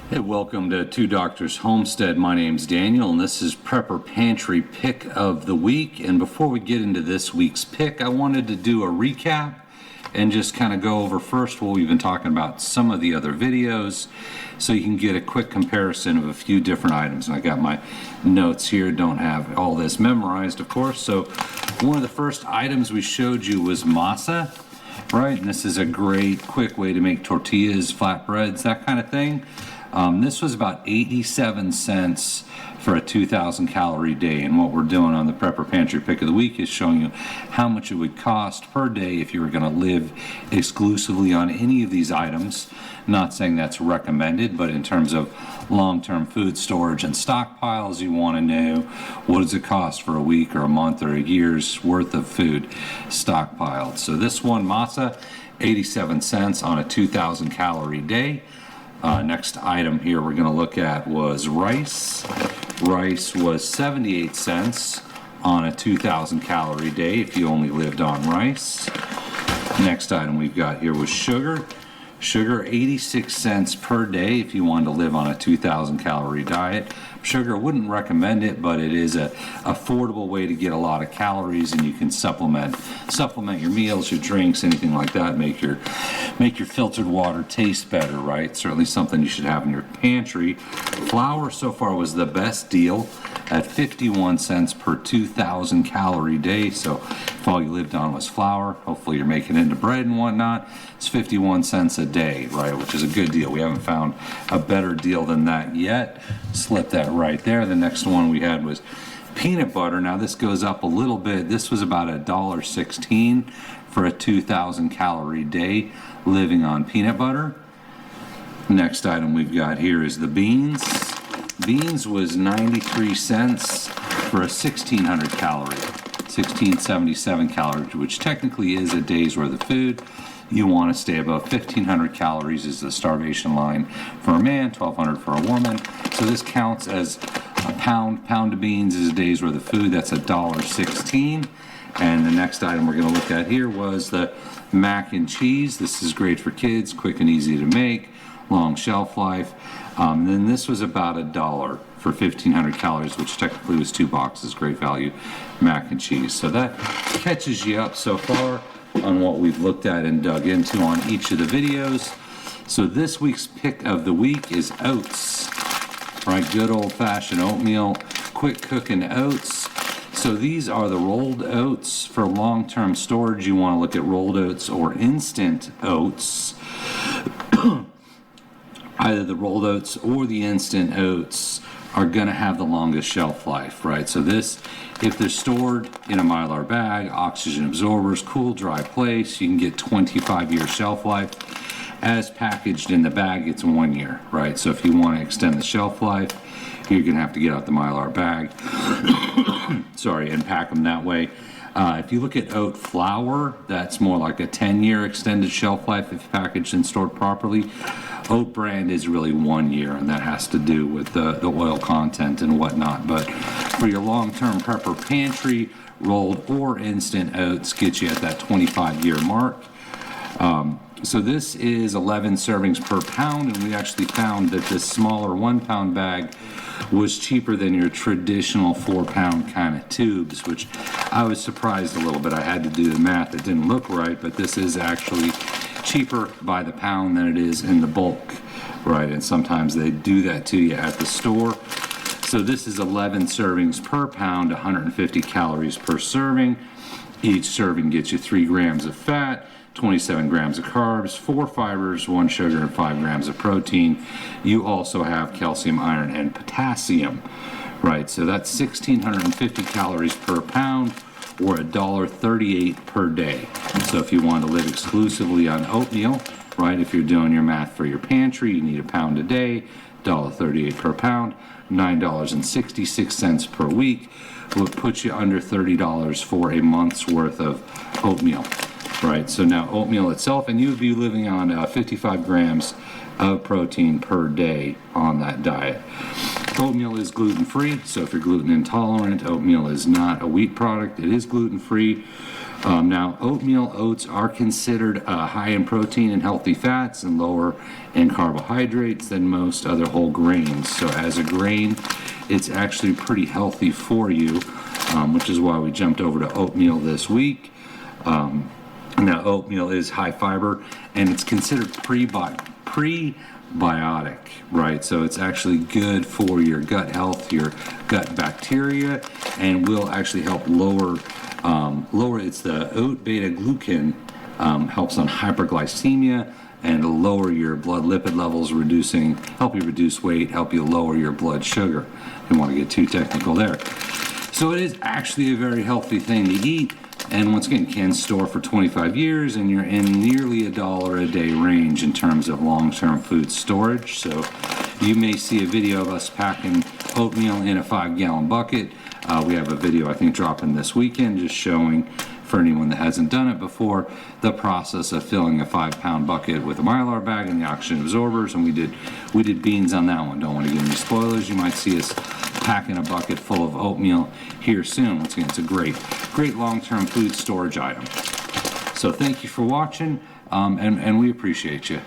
Hey, welcome to Two Doctors Homestead. My name's Daniel, and this is Prepper Pantry Pick of the Week. And before we get into this week's pick, I wanted to do a recap and just kind of go over first what we've been talking about, some of the other videos, so you can get a quick comparison of a few different items. And I got my notes here, don't have all this memorized, of course. So one of the first items we showed you was masa, right? And this is a great, quick way to make tortillas, flatbreads, that kind of thing. This was about 87 cents for a 2,000 calorie day, and what we're doing on the Prepper Pantry Pick of the Week is showing you how much it would cost per day if you were going to live exclusively on any of these items. Not saying that's recommended, but in terms of long-term food storage and stockpiles, you want to know what does it cost for a week or a month or a year's worth of food stockpiled. So this one, masa, 87 cents on a 2,000 calorie day. Next item here we're going to look at was rice. Rice was 78 cents on a 2,000 calorie day if you only lived on rice. Next item we've got here was sugar. Sugar, 86 cents per day if you wanted to live on a 2,000 calorie diet. Sugar, wouldn't recommend it, but it is a affordable way to get a lot of calories, and you can supplement your meals, your drinks, anything like that. Make your filtered water taste better, right? Certainly something you should have in your pantry. Flour so far was the best deal at 51 cents per 2,000 calorie day. So if all you lived on was flour, hopefully you're making it into bread and whatnot, it's 51 cents a day, right? Which is a good deal. We haven't found a better deal than that yet. Slip that right there. The next one we had was peanut butter. Now this goes up a little bit. This was about $1.16 for a 2,000 calorie day living on peanut butter. Next item we've got here is the beans. Beans was 93 cents for a 1,600 calorie, 1,677 calories, which technically is a day's worth of food. You want to stay above 1,500 calories is the starvation line for a man, 1,200 for a woman. So this counts as a pound of beans is a day's worth of food. That's $1.16. And the next item we're going to look at here was the mac and cheese. This is great for kids, quick and easy to make, long shelf life. Then this was about $1 for 1,500 calories, which technically was 2 boxes. Great value mac and cheese. So that catches you up so far on what we've looked at and dug into on each of the videos. So this week's pick of the week is oats, right? Good old-fashioned oatmeal, quick cooking oats. So these are the rolled oats. For long-term storage, you want to look at rolled oats or instant oats. Either the rolled oats or the instant oats are going to have the longest shelf life, right? So this, if they're stored in a Mylar bag, oxygen absorbers, cool, dry place, you can get 25-year shelf life. As packaged in the bag, it's 1 year, right? So if you want to extend the shelf life, you're going to have to get out the Mylar bag, sorry, and pack them that way. If you look at oat flour, that's more like a 10-year extended shelf life if packaged and stored properly. Oat bran is really 1 year, and that has to do with the oil content and whatnot. But for your long-term prepper pantry, rolled or instant oats get you at that 25-year mark. So this is 11 servings per pound, and we actually found that this smaller 1 pound bag was cheaper than your traditional 4 pound kind of tubes, which I was surprised a little bit. I had to do the math. It didn't look right, but this is actually cheaper by the pound than it is in the bulk, right? And sometimes they do that to you at the store. So this is 11 servings per pound, 150 calories per serving. Each serving gets you 3 grams of fat, 27 grams of carbs, 4 fibers, 1 sugar, and 5 grams of protein. You also have calcium, iron, and potassium, right? So that's 1,650 calories per pound, or $1.38 per day. So if you want to live exclusively on oatmeal, right, if you're doing your math for your pantry, you need a pound a day, $1.38 per pound, $9.66 per week, would put you under $30 for a month's worth of oatmeal. Right, so now oatmeal itself, and you would be living on 55 grams of protein per day on that diet. Oatmeal is gluten-free, so if you're gluten intolerant, oatmeal is not a wheat product. It is gluten-free. Now, oatmeal oats are considered high in protein and healthy fats and lower in carbohydrates than most other whole grains. So as a grain, it's actually pretty healthy for you, which is why we jumped over to oatmeal this week. Now, oatmeal is high fiber, and it's considered prebiotic, right? So it's actually good for your gut health, your gut bacteria, and will actually help lower. It's the oat beta glucan, helps on hyperglycemia and lower your blood lipid levels, help you reduce weight, help you lower your blood sugar. Don't want to get too technical there. So it is actually a very healthy thing to eat. And once again, can store for 25 years, and you're in nearly $1 a day range in terms of long-term food storage. So you may see a video of us packing oatmeal in a 5-gallon bucket. We have a video, I think, dropping this weekend, just showing, for anyone that hasn't done it before, the process of filling a 5-pound bucket with a Mylar bag and the oxygen absorbers. And we did beans on that one. Don't want to give any spoilers. You might see us packing a bucket full of oatmeal here soon. Once again, it's a great long-term food storage item. So thank you for watching, and we appreciate you.